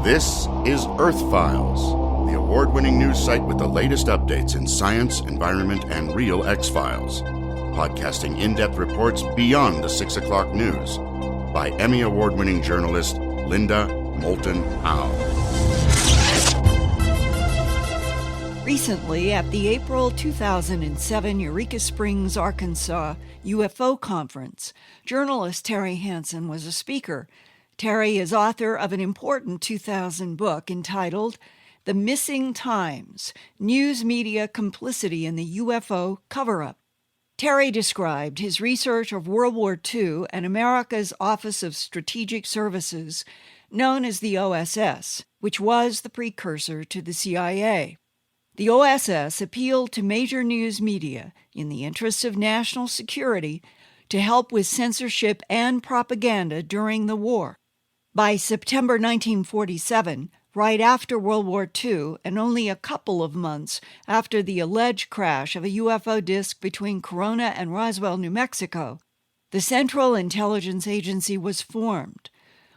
This is Earthfiles, the award-winning news site with the latest updates in science, environment, and real X-Files. Podcasting in-depth reports beyond the 6 o'clock news by Emmy Award-winning journalist Linda Moulton Howe. Recently, at the April 2007 Eureka Springs, Arkansas UFO conference, journalist Terry Hansen was a speaker. Terry is author of an important 2000 book entitled The Missing Times: News Media Complicity in the UFO Cover-Up. Terry described his research of World War II and America's Office of Strategic Services, known as the OSS, which was the precursor to the CIA. The OSS appealed to major news media in the interests of national security to help with censorship and propaganda during the war. By September 1947, right after World War II and only a couple of months after the alleged crash of a UFO disk between Corona and Roswell, New Mexico, the Central Intelligence Agency was formed.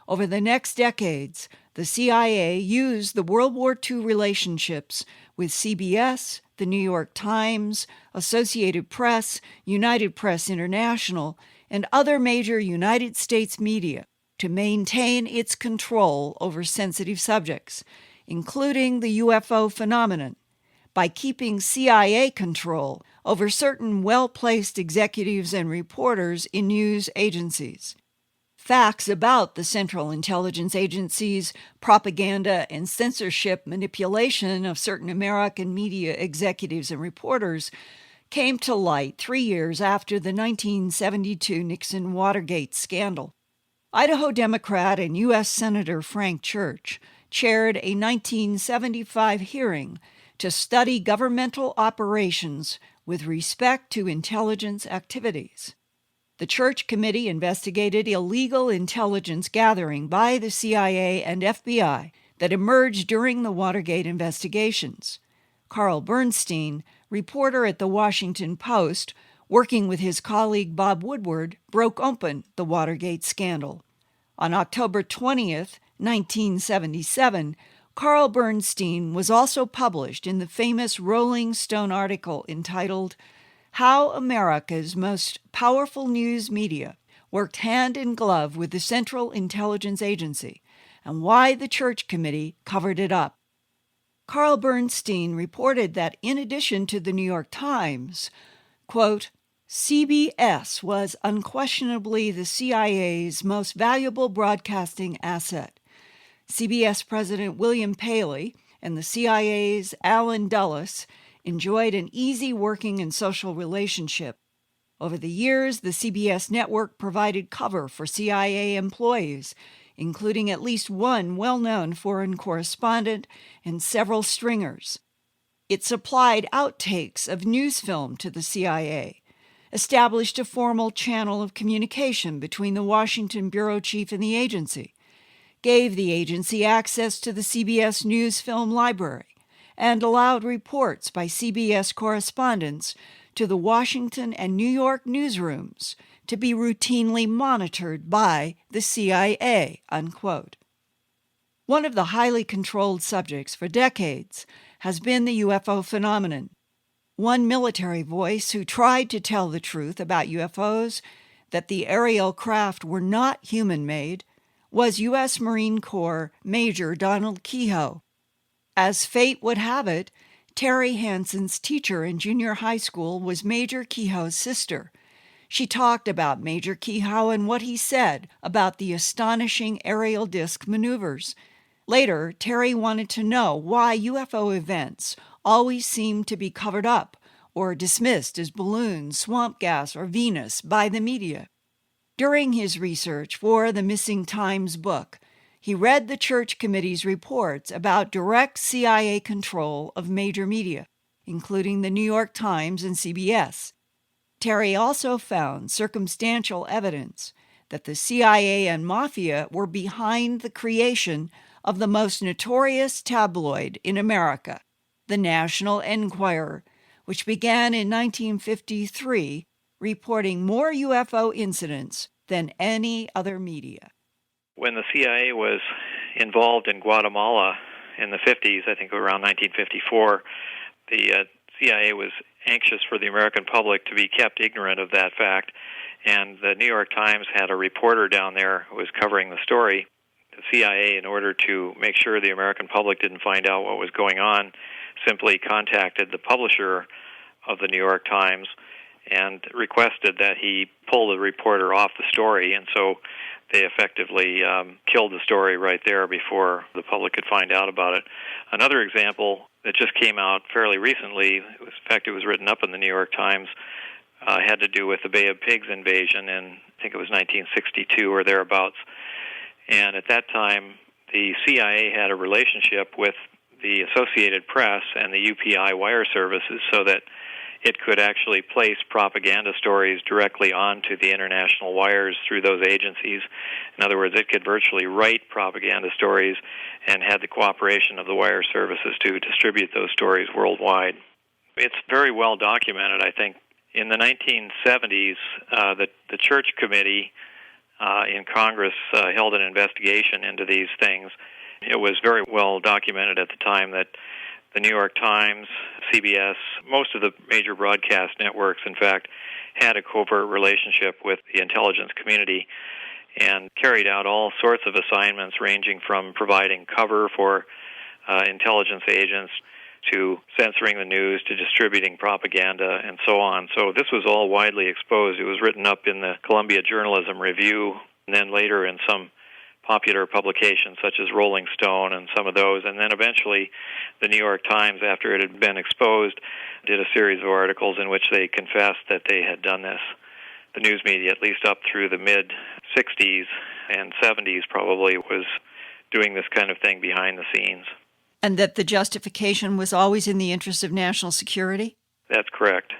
Over the next decades, the CIA used the World War II relationships with CBS, the New York Times, Associated Press, United Press International, and other major United States media to maintain its control over sensitive subjects, including the UFO phenomenon, by keeping CIA control over certain well-placed executives and reporters in news agencies. Facts about the Central Intelligence Agency's propaganda and censorship manipulation of certain American media executives and reporters came to light 3 years after the 1972 Nixon Watergate scandal. Idaho Democrat and U.S. Senator Frank Church chaired a 1975 hearing to study governmental operations with respect to intelligence activities. The Church Committee investigated illegal intelligence gathering by the CIA and FBI that emerged during the Watergate investigations. Carl Bernstein, reporter at the Washington Post, working with his colleague Bob Woodward, broke open the Watergate scandal. On October 20th, 1977, Carl Bernstein was also published in the famous Rolling Stone article entitled How America's Most Powerful News Media Worked Hand in Glove with the Central Intelligence Agency, and Why the Church Committee Covered It Up. Carl Bernstein reported that in addition to the New York Times, quote, CBS was unquestionably the CIA's most valuable broadcasting asset. CBS President William Paley and the CIA's Allen Dulles enjoyed an easy working and social relationship. Over the years, the CBS network provided cover for CIA employees, including at least one well-known foreign correspondent and several stringers. It supplied outtakes of news film to the CIA, established a formal channel of communication between the Washington bureau chief and the agency, gave the agency access to the CBS News Film Library, and allowed reports by CBS correspondents to the Washington and New York newsrooms to be routinely monitored by the CIA, unquote. One of the highly controlled subjects for decades has been the UFO phenomenon. One military voice who tried to tell the truth about UFOs, that the aerial craft were not human-made, was U.S. Marine Corps Major Donald Kehoe. As fate would have it, Terry Hansen's teacher in junior high school was Major Kehoe's sister. She talked about Major Kehoe and what he said about the astonishing aerial disc maneuvers. Later, Terry wanted to know why UFO events always seemed to be covered up or dismissed as balloons, swamp gas, or Venus by the media. During his research for the Missing Times book, he read the Church Committee's reports about direct CIA control of major media, including the New York Times and CBS. Terry also found circumstantial evidence that the CIA and mafia were behind the creation of the most notorious tabloid in America, the National Enquirer, which began in 1953, reporting more UFO incidents than any other media. When the CIA was involved in Guatemala in the 50s, I think around 1954, the CIA was anxious for the American public to be kept ignorant of that fact, and the New York Times had a reporter down there who was covering the story. The CIA, in order to make sure the American public didn't find out what was going on, simply contacted the publisher of the New York Times and requested that he pull the reporter off the story, and so they effectively killed the story right there before the public could find out about it. Another example that just came out fairly recently, in fact it was written up in the New York Times, had to do with the Bay of Pigs invasion in, I think it was 1962 or thereabouts. And at that time, the CIA had a relationship with the Associated Press and the UPI wire services so that it could actually place propaganda stories directly onto the international wires through those agencies. In other words, it could virtually write propaganda stories and had the cooperation of the wire services to distribute those stories worldwide. It's very well documented, I think. In the 1970s, the Church Committee in Congress held an investigation into these things. It was very well documented at the time that the New York Times, CBS, most of the major broadcast networks, in fact, had a covert relationship with the intelligence community and carried out all sorts of assignments ranging from providing cover for intelligence agents to censoring the news to distributing propaganda and so on. So this was all widely exposed. It was written up in the Columbia Journalism Review and then later in some popular publications such as Rolling Stone and some of those, and then eventually the New York Times, after it had been exposed, did a series of articles in which they confessed that they had done this. The news media, at least up through the mid-60s and 70s probably, was doing this kind of thing behind the scenes. And that the justification was always in the interest of national security? That's correct.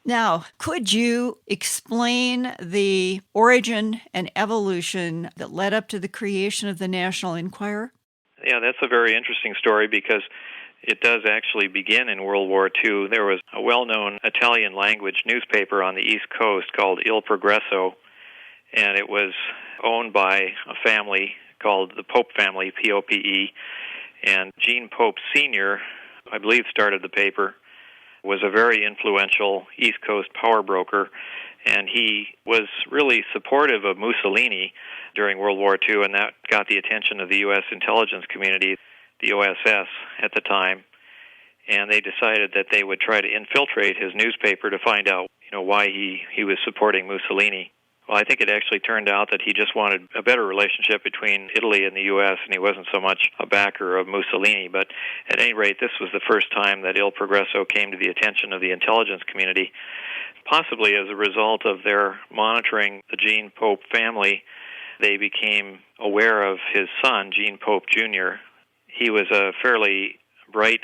Now, could you explain the origin and evolution that led up to the creation of the National Enquirer? Yeah, that's a very interesting story because it does actually begin in World War II. There was a well-known Italian-language newspaper on the East Coast called Il Progresso, and it was owned by a family called the Pope family, P-O-P-E, and Gene Pope Sr., I believe, started the paper, was a very influential East Coast power broker, and he was really supportive of Mussolini during World War II, and that got the attention of the U.S. intelligence community, the OSS at the time, and they decided that they would try to infiltrate his newspaper to find out, why he was supporting Mussolini. Well, I think it actually turned out that he just wanted a better relationship between Italy and the U.S., and he wasn't so much a backer of Mussolini. But at any rate, this was the first time that Il Progresso came to the attention of the intelligence community, possibly as a result of their monitoring the Gene Pope family. They became aware of his son, Gene Pope Jr. He was a fairly bright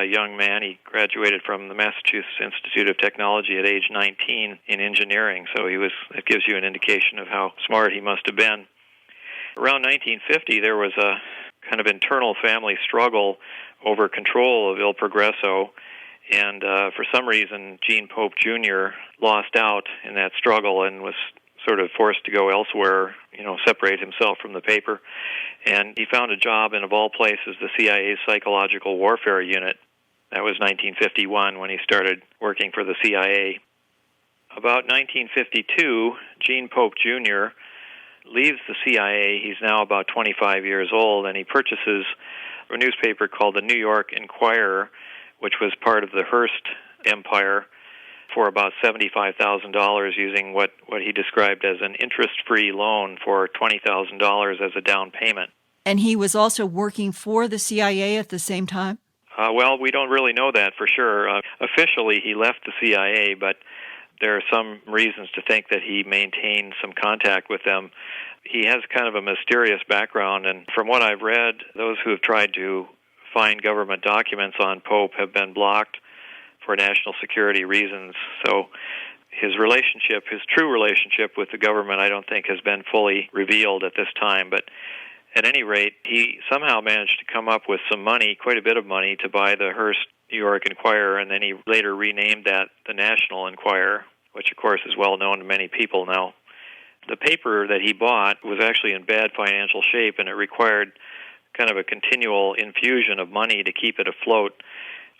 young man. He graduated from the Massachusetts Institute of Technology at age 19 in engineering, so it gives you an indication of how smart he must have been. Around 1950, there was a kind of internal family struggle over control of Il Progresso, and for some reason, Gene Pope Jr. lost out in that struggle and was sort of forced to go elsewhere, separate himself from the paper. And he found a job in, of all places, the CIA's Psychological Warfare Unit. That was 1951 when he started working for the CIA. About 1952, Gene Pope Jr. leaves the CIA. He's now about 25 years old, and he purchases a newspaper called the New York Enquirer, which was part of the Hearst empire, for about $75,000 using what he described as an interest-free loan for $20,000 as a down payment. And he was also working for the CIA at the same time? Well, we don't really know that for sure. Officially, he left the CIA, but there are some reasons to think that he maintained some contact with them. He has kind of a mysterious background, and from what I've read, those who have tried to find government documents on Pope have been blocked for national security reasons. So his true relationship with the government, I don't think has been fully revealed at this time. But at any rate, he somehow managed to come up with some money, quite a bit of money, to buy the Hearst New York Enquirer, and then he later renamed that the National Enquirer, which of course is well known to many people now. The paper that he bought was actually in bad financial shape, and it required kind of a continual infusion of money to keep it afloat.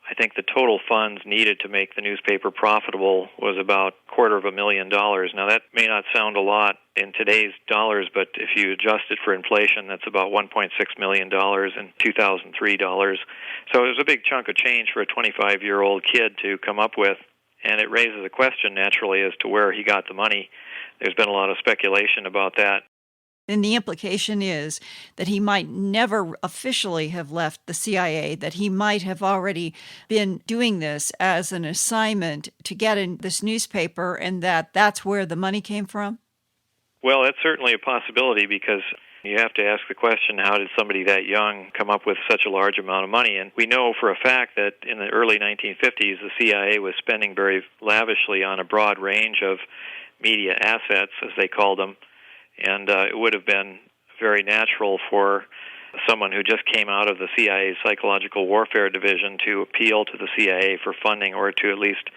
I think the total funds needed to make the newspaper profitable was about $250,000. Now, that may not sound a lot in today's dollars, but if you adjust it for inflation, that's about $1.6 million in 2003 dollars. So it was a big chunk of change for a 25-year-old kid to come up with, and it raises a question, naturally, as to where he got the money. There's been a lot of speculation about that. And the implication is that he might never officially have left the CIA, that he might have already been doing this as an assignment to get in this newspaper, and that's where the money came from? Well, that's certainly a possibility, because you have to ask the question, how did somebody that young come up with such a large amount of money? And we know for a fact that in the early 1950s, the CIA was spending very lavishly on a broad range of media assets, as they called them. And it would have been very natural for someone who just came out of the CIA's psychological warfare division to appeal to the CIA for funding, or to at least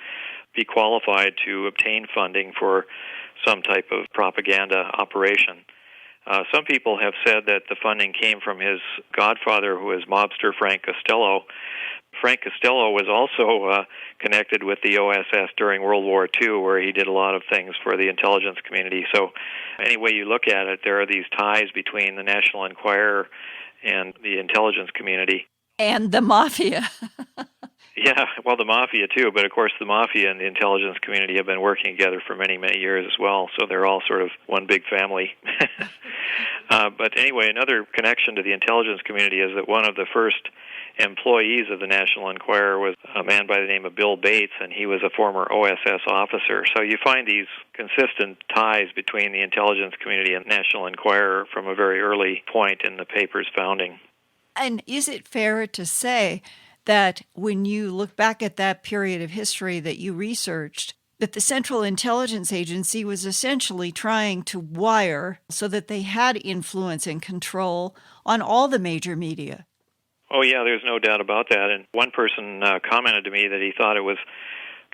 be qualified to obtain funding for some type of propaganda operation. Some people have said that the funding came from his godfather, who was mobster Frank Costello. Frank Costello was also connected with the OSS during World War II, where he did a lot of things for the intelligence community. So any way you look at it, there are these ties between the National Enquirer and the intelligence community. And the mafia. Yeah, well, the mafia too, but of course the mafia and the intelligence community have been working together for many, many years as well, so they're all sort of one big family. But anyway, another connection to the intelligence community is that one of the first employees of the National Enquirer was a man by the name of Bill Bates, and he was a former OSS officer. So you find these consistent ties between the intelligence community and National Enquirer from a very early point in the paper's founding. And is it fair to say that when you look back at that period of history that you researched, that the Central Intelligence Agency was essentially trying to wire so that they had influence and control on all the major media? Oh, yeah, there's no doubt about that. And one person commented to me that he thought it was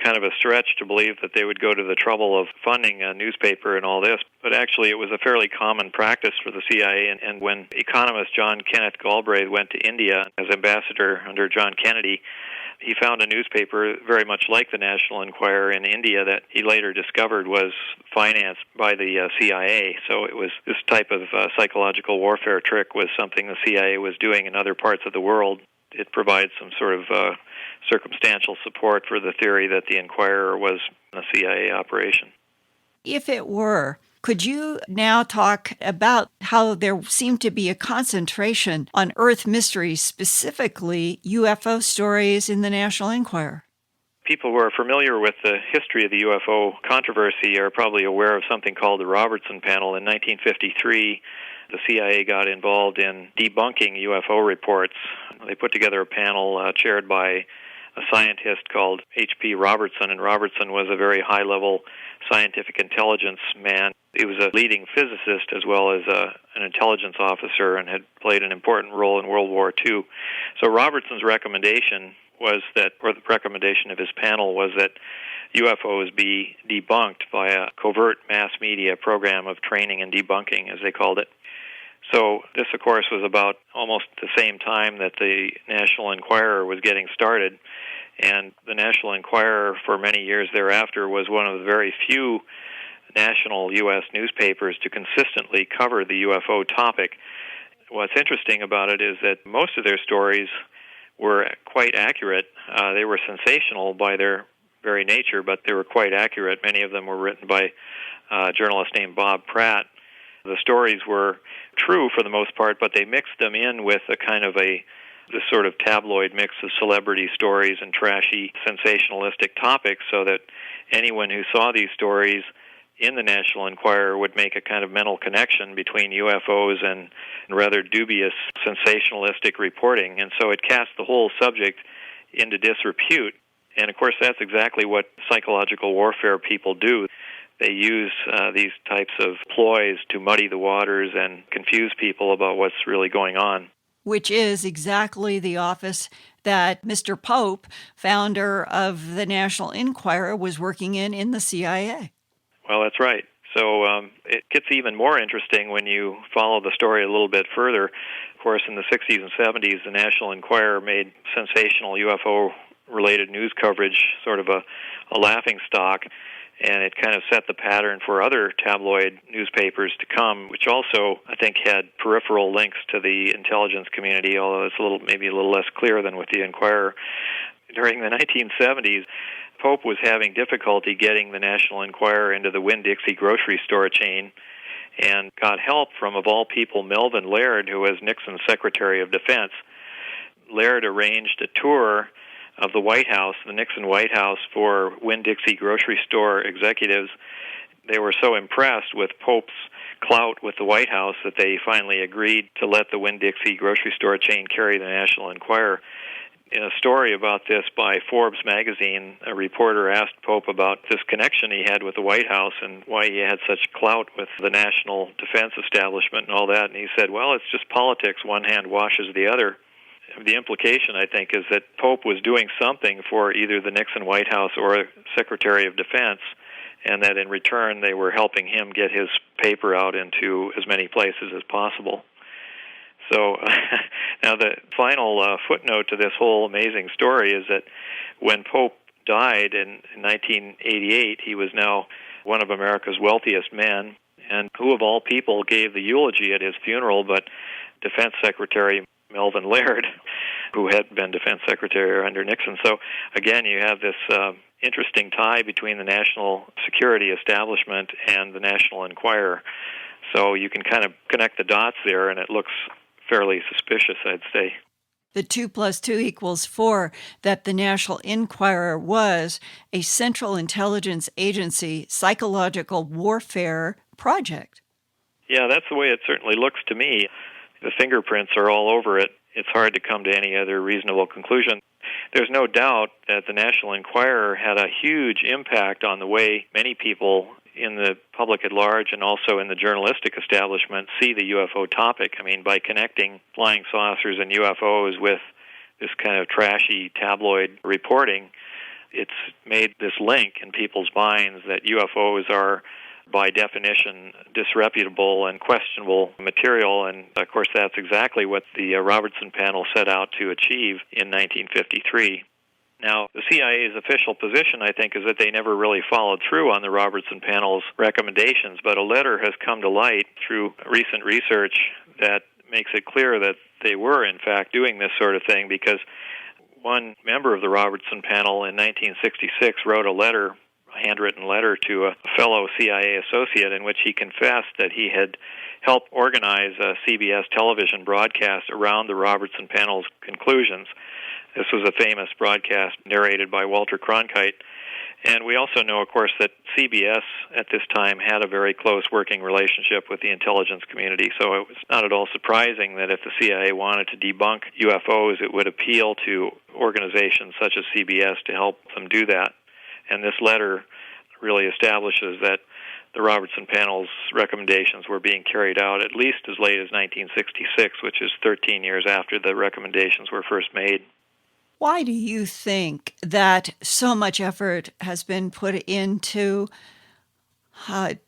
kind of a stretch to believe that they would go to the trouble of funding a newspaper and all this. But actually, it was a fairly common practice for the CIA. And when economist John Kenneth Galbraith went to India as ambassador under John Kennedy, he found a newspaper very much like the National Enquirer in India that he later discovered was financed by the CIA. So it was this type of psychological warfare trick was something the CIA was doing in other parts of the world. It provides some sort of circumstantial support for the theory that the Enquirer was a CIA operation. If it were, could you now talk about how there seemed to be a concentration on Earth mysteries, specifically UFO stories in the National Enquirer? People who are familiar with the history of the UFO controversy are probably aware of something called the Robertson Panel. In 1953, the CIA got involved in debunking UFO reports. They put together a panel chaired by a scientist called H.P. Robertson, and Robertson was a very high-level scientific intelligence man. He was a leading physicist as well as an intelligence officer and had played an important role in World War II. So Robertson's recommendation was that, or the recommendation of his panel was that UFOs be debunked by a covert mass media program of training and debunking, as they called it. So this, of course, was about almost the same time that the National Enquirer was getting started. And the National Enquirer, for many years thereafter, was one of the very few national U.S. newspapers to consistently cover the UFO topic. What's interesting about it is that most of their stories were quite accurate. They were sensational by their very nature, but they were quite accurate. Many of them were written by a journalist named Bob Pratt. The stories were true for the most part, but they mixed them in with a kind of this sort of tabloid mix of celebrity stories and trashy, sensationalistic topics, so that anyone who saw these stories in the National Enquirer would make a kind of mental connection between UFOs and rather dubious sensationalistic reporting. And so it cast the whole subject into disrepute. And of course, that's exactly what psychological warfare people do. They use these types of ploys to muddy the waters and confuse people about what's really going on. Which is exactly the office that Mr. Pope, founder of the National Enquirer, was working in the CIA. Well, that's right. So it gets even more interesting when you follow the story a little bit further. Of course, in the 60s and 70s, the National Enquirer made sensational UFO-related news coverage sort of a laughing stock, and it kind of set the pattern for other tabloid newspapers to come, which also, I think, had peripheral links to the intelligence community, although it's maybe a little less clear than with the Enquirer. During the 1970s, Pope was having difficulty getting the National Enquirer into the Winn-Dixie grocery store chain, and got help from, of all people, Melvin Laird, who was Nixon's Secretary of Defense. Laird arranged a tour of the White House, the Nixon White House, for Winn-Dixie grocery store executives. They were so impressed with Pope's clout with the White House that they finally agreed to let the Winn-Dixie grocery store chain carry the National Enquirer. In a story about this by Forbes magazine, a reporter asked Pope about this connection he had with the White House and why he had such clout with the national defense establishment and all that, and he said, well, it's just politics. One hand washes the other. The implication, I think, is that Pope was doing something for either the Nixon White House or Secretary of Defense, and that in return they were helping him get his paper out into as many places as possible. So now the final footnote to this whole amazing story is that when Pope died in 1988, he was now one of America's wealthiest men, and who of all people gave the eulogy at his funeral but Defense Secretary Melvin Laird, who had been Defense Secretary under Nixon. So again, you have this interesting tie between the national security establishment and the National Enquirer. So you can kind of connect the dots there, and it looks fairly suspicious, I'd say. The 2 + 2 = 4, that the National Enquirer was a Central Intelligence Agency psychological warfare project. Yeah, that's the way it certainly looks to me. The fingerprints are all over it. It's hard to come to any other reasonable conclusion. There's no doubt that the National Enquirer had a huge impact on the way many people in the public at large and also in the journalistic establishment see the UFO topic. I mean, by connecting flying saucers and UFOs with this kind of trashy tabloid reporting, it's made this link in people's minds that UFOs are, by definition, disreputable and questionable material. And, of course, that's exactly what the Robertson panel set out to achieve in 1953. Now, the CIA's official position, I think, is that they never really followed through on the Robertson panel's recommendations, but a letter has come to light through recent research that makes it clear that they were, in fact, doing this sort of thing, because one member of the Robertson panel in 1966 wrote a handwritten letter to a fellow CIA associate in which he confessed that he had helped organize a CBS television broadcast around the Robertson panel's conclusions. This was a famous broadcast narrated by Walter Cronkite. And we also know, of course, that CBS at this time had a very close working relationship with the intelligence community, so it was not at all surprising that if the CIA wanted to debunk UFOs, it would appeal to organizations such as CBS to help them do that. And this letter really establishes that the Robertson panel's recommendations were being carried out at least as late as 1966, which is 13 years after the recommendations were first made. Why do you think that so much effort has been put into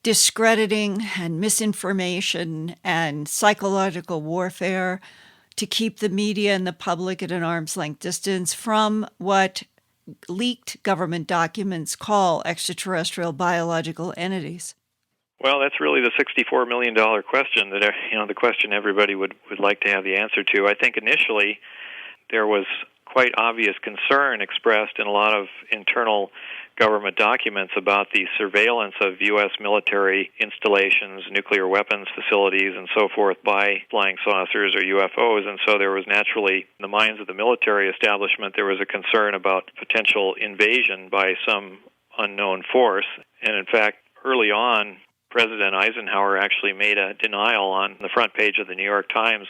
discrediting and misinformation and psychological warfare to keep the media and the public at an arm's length distance from what leaked government documents call extraterrestrial biological entities? Well, that's really the $64 million question that, the question everybody would like to have the answer to. I think initially there was quite obvious concern expressed in a lot of internal government documents about the surveillance of U.S. military installations, nuclear weapons facilities, and so forth by flying saucers or UFOs. And so there was naturally, in the minds of the military establishment, there was a concern about potential invasion by some unknown force. And in fact, early on, President Eisenhower actually made a denial on the front page of the New York Times,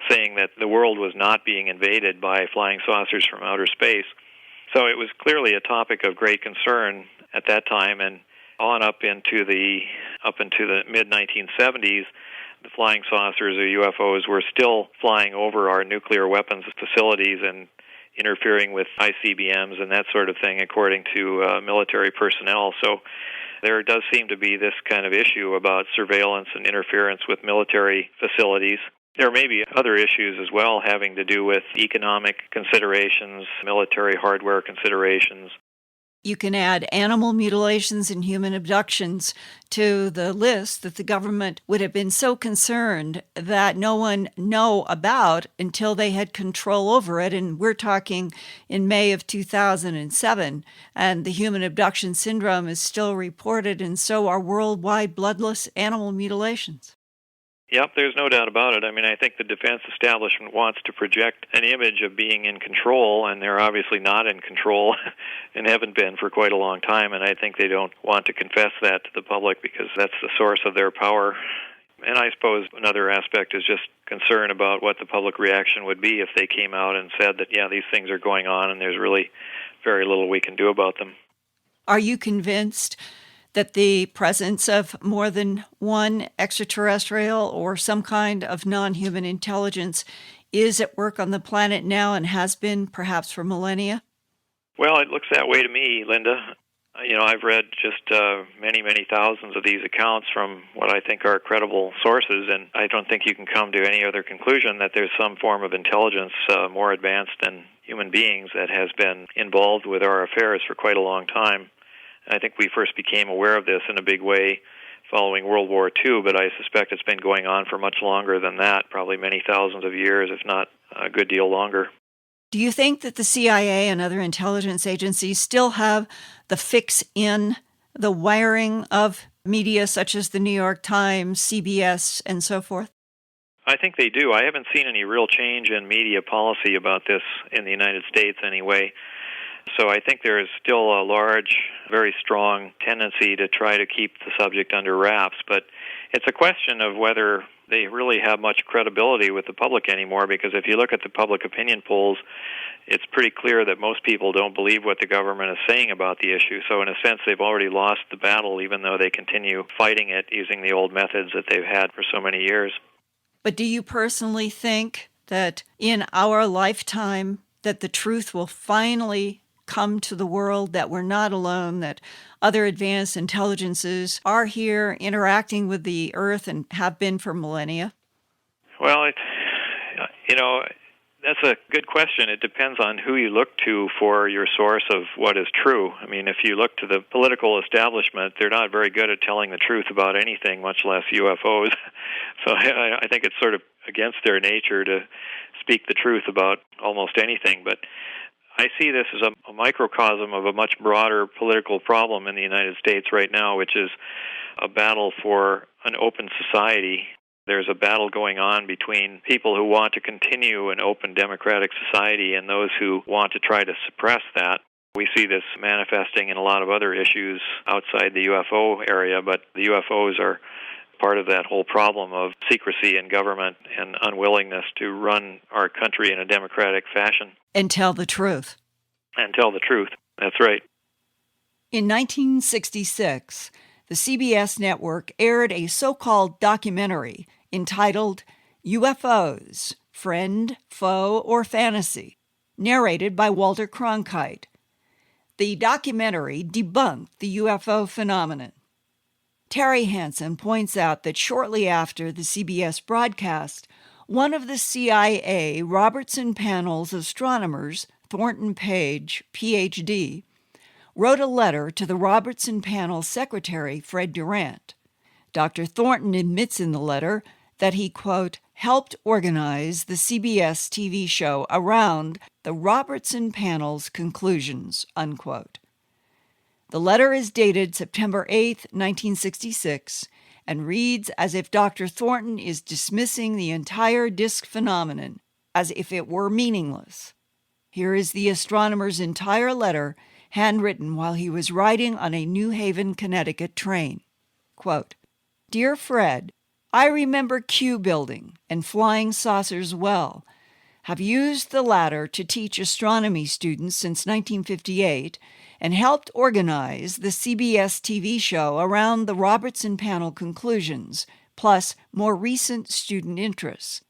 saying that the world was not being invaded by flying saucers from outer space. So it was clearly a topic of great concern at that time, and on up into the mid-1970s, the flying saucers or UFOs were still flying over our nuclear weapons facilities and interfering with ICBMs and that sort of thing, according to military personnel. So there does seem to be this kind of issue about surveillance and interference with military facilities. There may be other issues as well having to do with economic considerations, military hardware considerations. You can add animal mutilations and human abductions to the list that the government would have been so concerned that no one know about until they had control over it. And we're talking in May of 2007, and the human abduction syndrome is still reported, and so are worldwide bloodless animal mutilations. Yep, there's no doubt about it. I mean, I think the defense establishment wants to project an image of being in control, and they're obviously not in control and haven't been for quite a long time, and I think they don't want to confess that to the public because that's the source of their power. And I suppose another aspect is just concern about what the public reaction would be if they came out and said that, yeah, these things are going on and there's really very little we can do about them. Are you convinced that the presence of more than one extraterrestrial or some kind of non-human intelligence is at work on the planet now and has been perhaps for millennia? Well, it looks that way to me, Linda. I've read just many, many thousands of these accounts from what I think are credible sources, and I don't think you can come to any other conclusion that there's some form of intelligence more advanced than human beings that has been involved with our affairs for quite a long time. I think we first became aware of this in a big way following World War II, but I suspect it's been going on for much longer than that, probably many thousands of years, if not a good deal longer. Do you think that the CIA and other intelligence agencies still have the fix in the wiring of media such as the New York Times, CBS, and so forth? I think they do. I haven't seen any real change in media policy about this in the United States anyway. So I think there is still a large, very strong tendency to try to keep the subject under wraps. But it's a question of whether they really have much credibility with the public anymore, because if you look at the public opinion polls, it's pretty clear that most people don't believe what the government is saying about the issue. So in a sense, they've already lost the battle, even though they continue fighting it using the old methods that they've had for so many years. But do you personally think that in our lifetime that the truth will finally come to the world, that we're not alone, that other advanced intelligences are here interacting with the Earth and have been for millennia? Well, that's a good question. It depends on who you look to for your source of what is true. I mean, if you look to the political establishment, they're not very good at telling the truth about anything, much less UFOs. So I think it's sort of against their nature to speak the truth about almost anything. But I see this as a microcosm of a much broader political problem in the United States right now, which is a battle for an open society. There's a battle going on between people who want to continue an open democratic society and those who want to try to suppress that. We see this manifesting in a lot of other issues outside the UFO area, but the UFOs are part of that whole problem of secrecy in government and unwillingness to run our country in a democratic fashion. And tell the truth. And tell the truth. That's right. In 1966, the CBS network aired a so-called documentary entitled UFOs, Friend, Foe, or Fantasy, narrated by Walter Cronkite. The documentary debunked the UFO phenomenon. Terry Hansen points out that shortly after the CBS broadcast, one of the CIA Robertson panel's astronomers, Thornton Page, Ph.D., wrote a letter to the Robertson panel secretary, Fred Durant. Dr. Thornton admits in the letter that he, quote, helped organize the CBS TV show around the Robertson panel's conclusions, unquote. The letter is dated September 8, 1966, and reads as if Dr. Thornton is dismissing the entire disk phenomenon, as if it were meaningless. Here is the astronomer's entire letter, handwritten while he was riding on a New Haven, Connecticut train. Quote, Dear Fred, I remember Q building and flying saucers well. Have used the latter to teach astronomy students since 1958 and helped organize the CBS TV show around the Robertson panel conclusions, plus more recent student interests.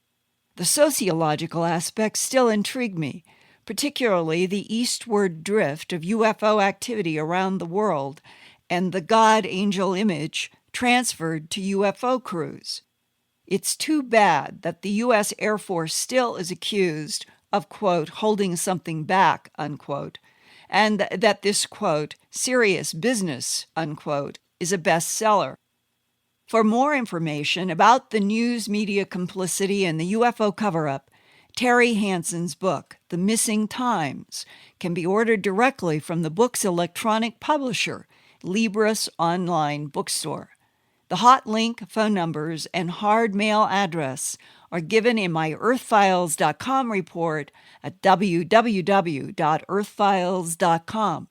The sociological aspects still intrigue me, particularly the eastward drift of UFO activity around the world and the God Angel image transferred to UFO crews. It's too bad that the U.S. Air Force still is accused of, quote, holding something back, unquote, and that this, quote, serious business, unquote, is a bestseller. For more information about the news media complicity and the UFO cover-up, Terry Hansen's book, The Missing Times, can be ordered directly from the book's electronic publisher, Libris Online Bookstore. The hot link, phone numbers, and hard mail address are given in my Earthfiles.com report at www.earthfiles.com.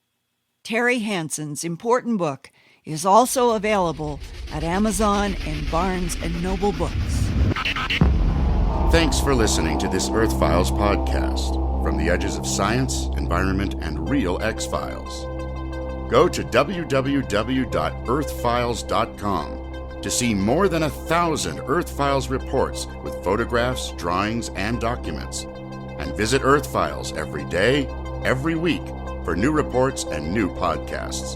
Terry Hansen's important book is also available at Amazon and Barnes & Noble Books. Thanks for listening to this Earthfiles podcast from the edges of science, environment, and real X-Files. Go to www.earthfiles.com to see more than 1,000 Earthfiles reports with photographs, drawings, and documents. And visit Earthfiles every day, every week, for new reports and new podcasts.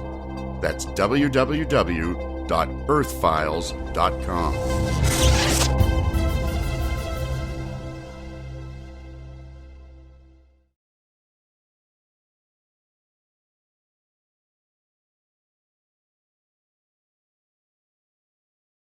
That's www.earthfiles.com.